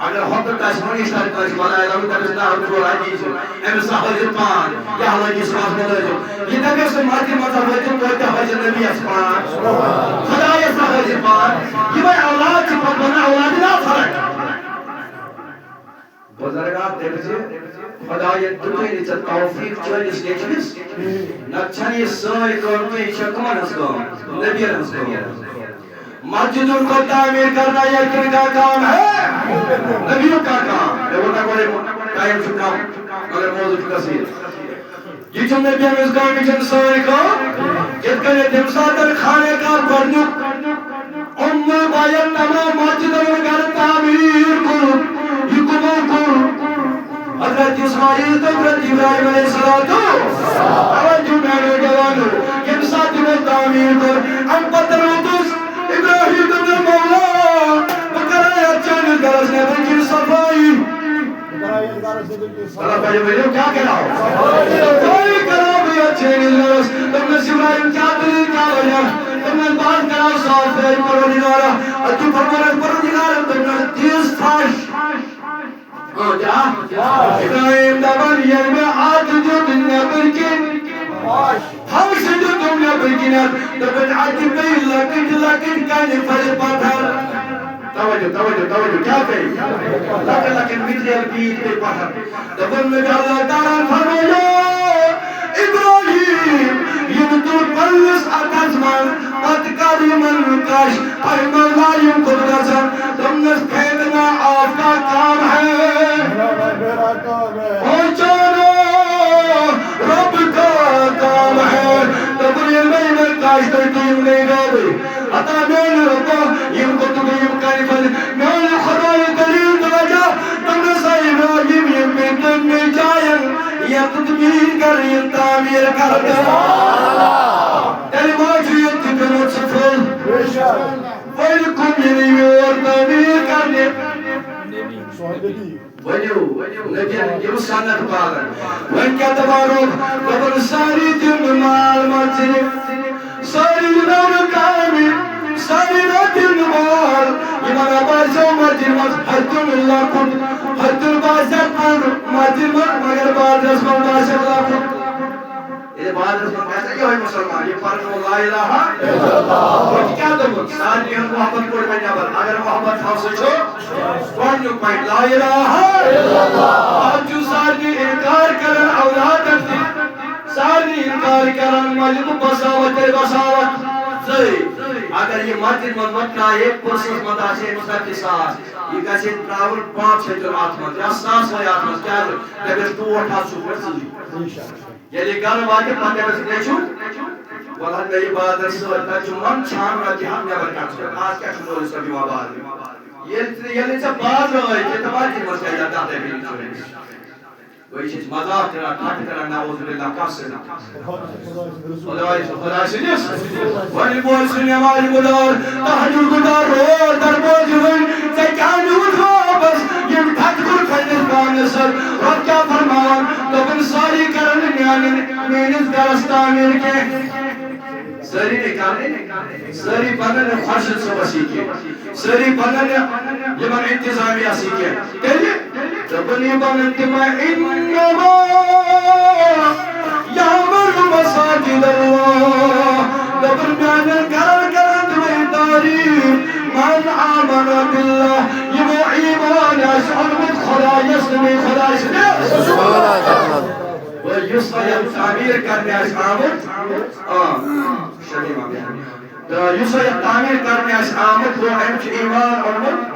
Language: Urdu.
اگر حضرت اسمانی اشتر کاش بنائے لگو تک اس نام کو راجی سے ایم صاحب پان یا اللہ کی سواس ملے یہ نبی سے ماتی مذہب ہے تو کہتے ہیں نبی اسمان خدا یہ صاحب پان یہ میں اولاد کی بنا اولاد نہ فرق بزرگان دیکھتے خدا یہ دنیا نے توفیق چونس نیچنس نقشن یہ ساری کام میں شکمان اس کو نبی اس کو مسجدوں کو تعمیر کرنا یہ کن کا کام ہے نبیوں کا کام ہے وہ نہ بڑے قائم شکا مگر موضوع کثیر یہ جو نبی ہم اس کام میں ساری کام جت کرے دمساتر کھانے کا برنک باید تمام مسجدوں میں گھر تعمیر کرو یہ کرو حضرت اسماعیل تو حضرت ابراہیم علیہ السلام توجہ میرے جوانو یہ ساتھ میں تعمیر کر ہم پتر اتوس ابراہیم نے مولا بکرایا چاند گرس نے بلکہ صفائی اللہ بھائی بھائی کیا کہہ رہا ہو صفائی کرو بھی اچھے گرس تم نے ابراہیم کیا دلی کیا بھیا تم نے بات کرا صاف ہے پرودگارا اچھی فرمانا پرودگارا تم نے تیز فاش ابراہیم دبن یہ میں آج جو دنیا برکن ہم سے جو دنیا برکن دبن آج بھی لکن کانی فل پاتھر توجہ کیا کہیں لیکن میٹریل بیت پہ پاتھر دبن میں اللہ تعالیٰ فرمایا ابراہیم یہ تو پرلس اتزمان اتکاری من کاش پر مولائیم خود رسن تم نے پھیدنا آپ کا کام ہے پہنچانا رب کا کام ہے تبریل میں کاش ترکیم نہیں گئے عطا میں ربا یم کو تبیم کریفن میں خدای دلیل درجہ تم نے صحیح راجیم یم بیتن میں جائن یا تدمیر کر یم تعمیر کر تیری معجیت تکنت سفل ویلکم ینی اور تعمیر کرنے نبی مسانت پاگر وین کیا تبارو قبل ساری دن مال مجھے ساری دن کامی ساری دن مال ایمان آبازو مجھے حدن اللہ کن حدن بازت پر مجھے مگر بازت پر بازت اللہ کن یہ بازت پر کیسا یہ ہوئی مسلمان یہ فرق لا الہ الا اللہ وہ کیا دوں ساری ہم محبت کوئی میں نبر اگر محبت حاصل چھو ون یو پوائنٹ لا الہ الا اللہ آج جو ساری انکار کرن اولاد کرتی ساری انکار کرن مجھے بساوت بساوت صحیح اگر یہ مسجد مت کا ایک پرسنس مت آسے مسجد کے ساتھ یہ کیسے ٹراول 500 آتمت یا 700 آتمت کیا ہے لیکن تو اٹھا سکر سلی یہ لئے گھر واقع پاتے بس نیچو والله نئی بادر سوتا چون چان را جهان نبر کردم آج که شما سبی ما باد یه لیچه باز روی که تمامی مسئله یاد بینید وی چیز مزاح کرا ٹھاٹ کرا نعوذ باللہ کافر خدا سے نیست ولی بول سنی مالی گدار تحجر گدار رو در بوجھ ہوئی سکان اٹھا بس یہ ٹھاٹ کر خیدر کان سر رب کیا فرمان لبن ساری کرن مینز درستانیر کے سری نکالنے سری بنن خرشد سے وسیقی سری بنن یمن انتظامی اسیقی کہلیے ربنی بنن تمہیں انما یامر مساجد اللہ دبن بیانن کرن تمہیں تاریخ من آمن باللہ یہ وہ ایمان اشعر مت خدا یسلمی خدا اسلام وہ یسلم تعمیر کرنے اشعامت شریف آمین یسلم تعمیر کرنے اشعامت وہ ہمچ ایمان اور